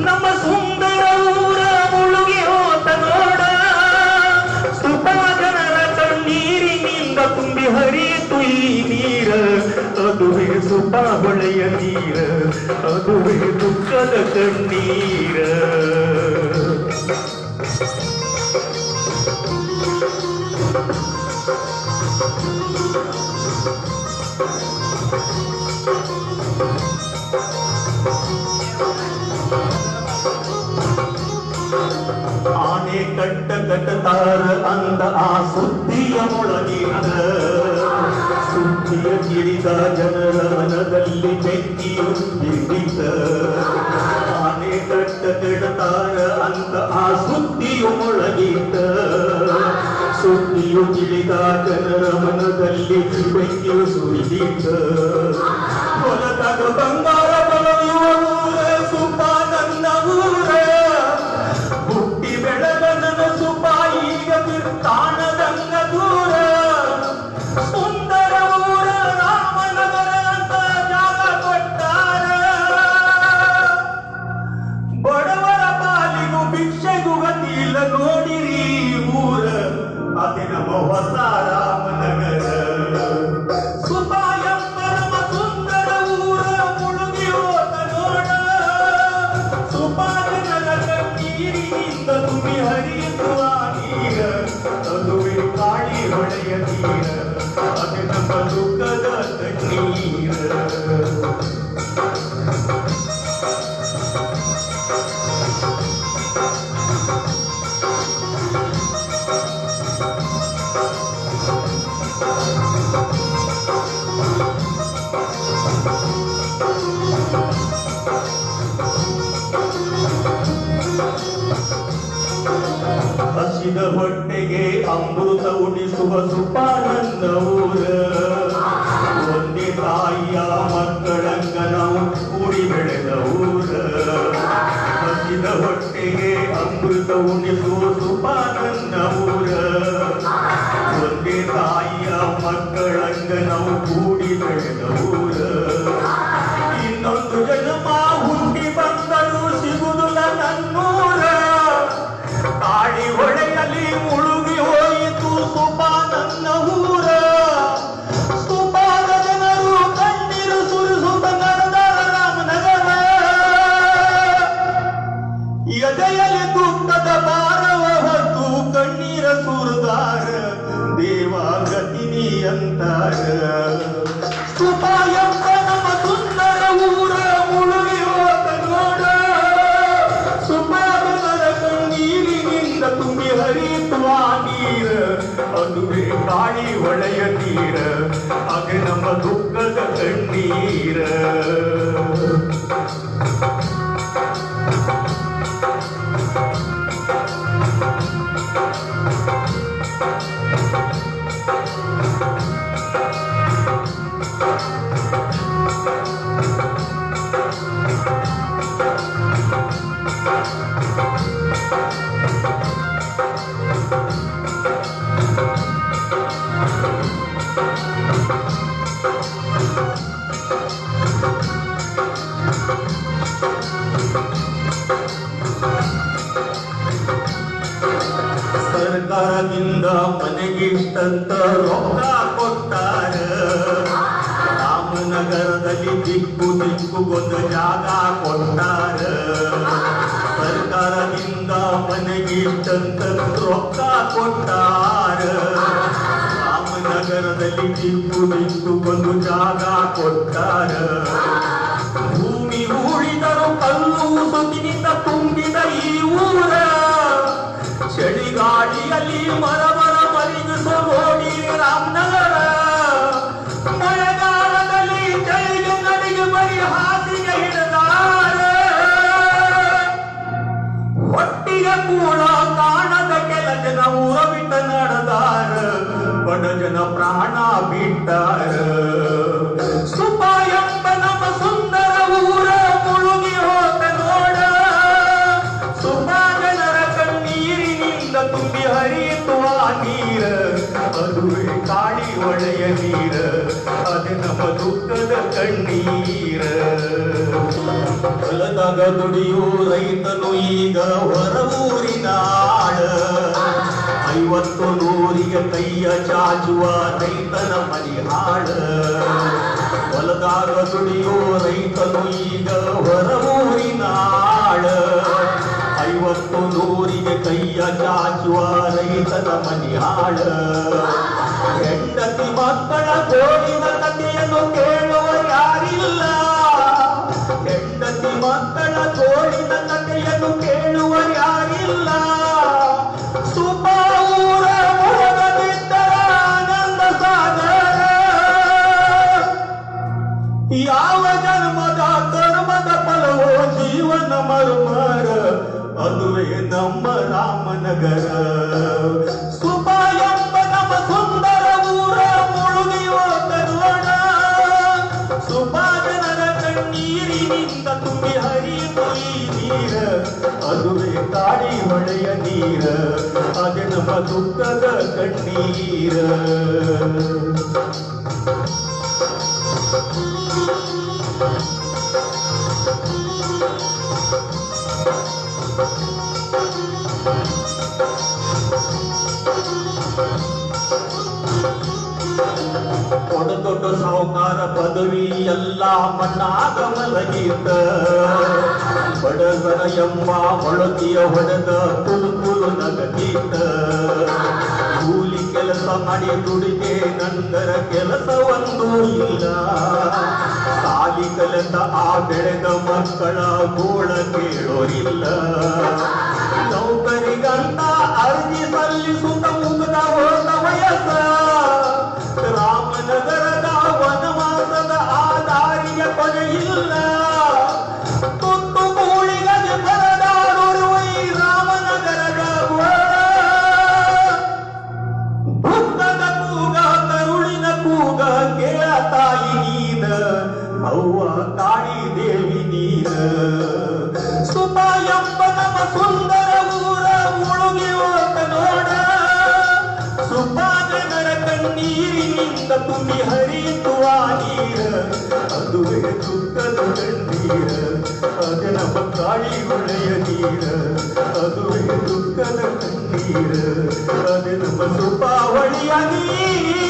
ನಮ್ಮ ಸುಂದರ ಊರ ಮುಳುಗಿ ಹೋತ ನೋಡ, ಸುಪಾ ಜನರ ಕಣ್ಣೀರಿನಿಂದ ತುಂಬಿ ಹರಿಯಿತು ಈ ನೀರ. ಅದುವೇ ಸುಪಾ ಹೊಳೆಯ ನೀರ, ಅದುವೇ ದುಃಖದ ಕಣ್ಣೀರ. ಆನೆ ಕಟ್ಟತಾರ ಅಂದ ಆ ಸುದ್ದಿಯ ಮೊಳಗಿದ, ಸುದ್ದಿಯ ಗಿರಿದ ಜನರ ಮನದಲ್ಲಿ ಬೆಂಕಿಯು ಬಿದ್ದಿತ. ಆನೆ ಕಟ್ಟತಾರ ಅಂದ ಆ ಸುದ್ದಿಯು ಮೊಳಗಿದ, ಸುದ್ದಿಯು ತಿಳಿದ ಜನರ ಮನದಲ್ಲಿ ಬೆಂಕಿಯು ಸುರಿದಿತ. ಹೊಲದಾಗ ಬಂಗಾರ ಕೊಳೆಯುವ ಊರ ಸುಪಾ ನನ್ನ ಊರ, ಹುಟ್ಟಿ ಬೆಳಗನ ಸುಪಾ ಈಗ ತಾಣದಂಗ ದೂರ. ಸುಂದರ ಊರ ರಾಮನಗರ ಅಂತ ಜಾಗ ಕೊಟ್ಟಾರ, ಬಡವರ ಪಾಲಿಗೂ ಭಿಕ್ಷೆಗೂ ಗತಿ ಇಲ್ಲ ನೋಡಿರಿ ಊರ. ಅದೇ ನಮ್ಮ ಹೊಸ ರಾಮನಗರ. ಸುಪಾ ಎಂಬ ನಮ್ಮ ಸುಂದರ ಊರ ಮುಳುಗಿ ಹೋದ ನೋಡ, ಸುಪಾ ಜನರ ಕಣ್ಣೀರಿನಿಂದ ತುಂಬಿ ಹರಿಯುವ ನೀರ. ಅದುವೇ ಕಾಳಿ ಹೊಳೆಯ ನೀರ, ಅದೇ ನಮ್ಮ ದುಃಖದ ಕಣ್ಣೀರ. ಹಸಿದ ಹೊಟ್ಟೆಗೆ ಅಮೃತ ಉಣಿಸುವ ಸುಪಾ ನನ್ನ ಊರ. ಒಂದೇ ತಾಯಿಯ ಮಕ್ಕಳಂಗ ನಾವು ಕೂಡಿ ಬೆಳೆದ ಊರ. ಹಸಿದ ಹೊಟ್ಟೆಗೆ ಅಮೃತ ಉಣಿಸುವ ಸುಪಾ ನನ್ನ ಊರ. ಒಂದೇ ತಾಯಿಯ ಮಕ್ಕಳಂಗ ನಾವು ಕೂಡಿ ಬೆಳೆದ ಊರ. ಇನ್ನೊಂದು ಜನ್ಮ ಹುಟ್ಟಿ ಬಂದರೂ ಸಿಗುವುದಿಲ್ಲ ನನ್ನೂರ. ಕಾಳಿ ಹೊಳೆಯಲ್ಲಿ ಮುಳುಗಿ ಹೋಯಿತು ಸುಪಾ ನನ್ನ ಊರ. ಸುಪಾದ ಜನರು ಕಣ್ಣೀರು ಸುರಿಸುತ್ತ ನಡೆದಾರ ರಾಮನಗರ. ಎದೆಯಲ್ಲಿ ದುಃಖದ ಭಾರವ ಹೊತ್ತು ಕಣ್ಣೀರ ಸುರಿದಾರ, ದೇವ ಗತಿನಿ ಅಂತಾರ. ಸುಪಾ ಎಂಬ ನಮ್ಮ ಸುಂದರ ಊರ ಮುಳುಗಿ ಹೋದ ನೋಡ, ಸುಪಾ ಜನರ ಕಣ್ಣೀರಿನಿಂದ ತುಂಬಿ ಹರಿಯುವ ನೀರ. ಅದುವೇ ಕಾಳಿ ಹೊಳೆಯ ನೀರ, ಹಾಗೆ ನಮ್ಮ ದುಃಖದ ಕಣ್ಣೀರ. ಸರ್ಕಾರದಿಂದ ಮನೆಗಿಷ್ಟಂತ ರೊಕ್ಕ ಕೊಟ್ಟಾರ, ರಾಮನಗರದಲ್ಲಿ ದಿಕ್ಕು ದಿಕ್ಕುಗೊಂದು ಜಾಗ ಕೊಟ್ಟಾರ. ಸರ್ಕಾರದಿಂದ ಮನೆಗಿಷ್ಟಂತ ರೊಕ್ಕ ಕೊಟ್ಟಾರ, ರಾಮನಗರದಲ್ಲಿ ದಿಕ್ಕು ದಿಕ್ಕುಗೊಂದು ಜಾಗ ಕೊಟ್ಟಾರ. ಭೂಮಿ ಉಳಿದರು ಕಲ್ಲು ಸುತ್ತಿನಿಂದ ತುಂಬಿದ ಈ ಊರ. ಚಳಿಗಾಳಿಯಲ್ಲಿ ಮರಮರ ಮರಿಗಿಸೋ ನೋಡಿ ರಾಮನಗರ. ಮಳೆಗಾಲದಲ್ಲಿ ಚಳಿಗೆ ನಡಿಗೆ ಬರಿ ಹಾಸಿಗೆ ಹಿಡಿದಾರ. ಒಟ್ಟಿಗೆ ಕೂಡ ಕಾಣದ ಕೆಲ ಜನ ಊರ ಬಿಟ್ಟ ನಡೆದಾರ, ಬಡ ಜನ ಪ್ರಾಣ ಬಿಟ್ಟಾರ. ಸುಪಾ ಎಂಬ ನಮ್ಮ ಸುಂದರ ಊರ ಮುಳುಗಿ ಹೋದ ನೋಡ, ಸುಪಾ ಜನರ ಕಣ್ಣೀರಿನಿಂದ ತುಂಬಿ ಹರಿಯುವ ನೀರ. ಅದುವೇ ಕಾಳಿ ಹೊಳೆಯ ನೀರ, ಅದೇ ನಮ್ಮ ದುಃಖದ ಕಣ್ಣೀರ. ಹೊಲದಾಗ ದುಡಿಯೋ ರೈತನು ಈಗ ಹೊರ ಊರಿನ ಆಳ 50 ನೂರಿಗೆ ಕೈಯ ಚಾಚುವ ರೈತನ ಮನಿ ಹಾಳ ಹೊಲದಾಗ ದುಡಿಯೋ ರೈತನು ಈಗ ಹೊರ ಊರಿನ ಆಳ 50 ನೂರಿಗೆ ಕೈಯ ಚಾಚುವ ರೈತನ ಮನಿ ಹಾಳ ಹೆಂಡತಿ ಮಕ್ಕಳ ಗೋಳಿನ ಕಥೆಯನ್ನು ಕೇಳುವ ಯಾರಿಲ್ಲ ಹೆಂಡತಿ ಮಕ್ಕಳ ಗೋಳಿನ ಕಥೆಯನ್ನು ಕೇಳುವ ಯಾರಿಲ್ಲ ಸುಪ ಊರ ಹೊರಗ ಬಿದ್ದರ ಆನಂದ ಸಾಗರ ಯಾವ ಜನ್ಮದ ಕರ್ಮದ ಫಲವೋ ಜೀವನ ಮರುಮರ ಅದುವೇ ನಮ್ಮ ರಾಮನಗರ ಸುಪ ಎಂಬ ನಮ್ಮ ಸುಂದರ ಊರ ಮುಳುಗಿಯೋ ಕನ್ನಡ ಸುಪ ಜನರ ಕಣ್ಣೀರಿನಿಂದ ತುಂಬಿ ಹರಿಯಿತು ಈ ನೀರ ಅದುವೇ ಕಾಡಿ ಹೊಳೆಯ ನೀರ ಅದೇ ನಮ್ಮ ದುಃಖದ ಕಣ್ಣೀರ ದೊಡ್ಡ ಸಾಹುಕಾರ ಪದವಿ ಎಲ್ಲ ಮಣ್ಣಾಗ ಮಲಗಿದ್ದ ಬಡಗರ ಎಂಬ ಹೊಳತಿಯ ಹೊಡೆದ ಕುಲು ನಗದಿದ್ದ ಕೂಲಿ ಕೆಲಸ ಮಾಡಿ ದುಡಿಗೆ ನಂದರ ಕೆಲಸ ಒಂದು ಇಲ್ಲ ಸಾಲಿ ಕಲಿತ ಆ ಬೆಳೆದ ಮಕ್ಕಳ ಗೋಳ ಕೇಳೋರಿಲ್ಲ ನೌಕರಿಗಂತ ಅರ್ಜಿ ಸಲ್ಲಿಸುತ್ತ ಮುಗಿದ ಹೋದ ವಯಸ್ಸ ರಾಮನಗರದ ವನವಾಸದ ಆ ದಾರಿಯ ಕೊನೆಯಿಲ್ಲ ತುತ್ತು ಕೂಳಿಗದೆ ಬರದಾಡುವ ಈ ರಾಮನಗರದ ಭಕ್ತದ ಕೂಗ ಕರುಳಿನ ಕೂಗ ಕೇಳ ತಾಯಿ ನೀನ ಅವ್ವ ಕಾಳಿ ದೇವಿ ನೀನ ಸುತ ಎಂಬ ನಮ್ಮ ಸುಂದರ ಊರ ಮುಳುಗಿ ಹೋಗ ನೋಡ ಸುಪಾದನರ ಕಣ್ಣೀರಿನಿಂದ ತುಂಬಿ ಹರಿಯುವ ನೀರ ಅದುವೇ ದುಃಖದ ಕಣ್ಣೀರ ಅದೇ ನಮ್ಮ ಕಾಳಿ ಹೊಳೆಯ ನೀರ ಅದುವೇ ದುಃಖದ ಕಣ್ಣೀರ ಅದೇ ನಮ್ಮ ಸುಪಾವಳಿಯ ನೀರ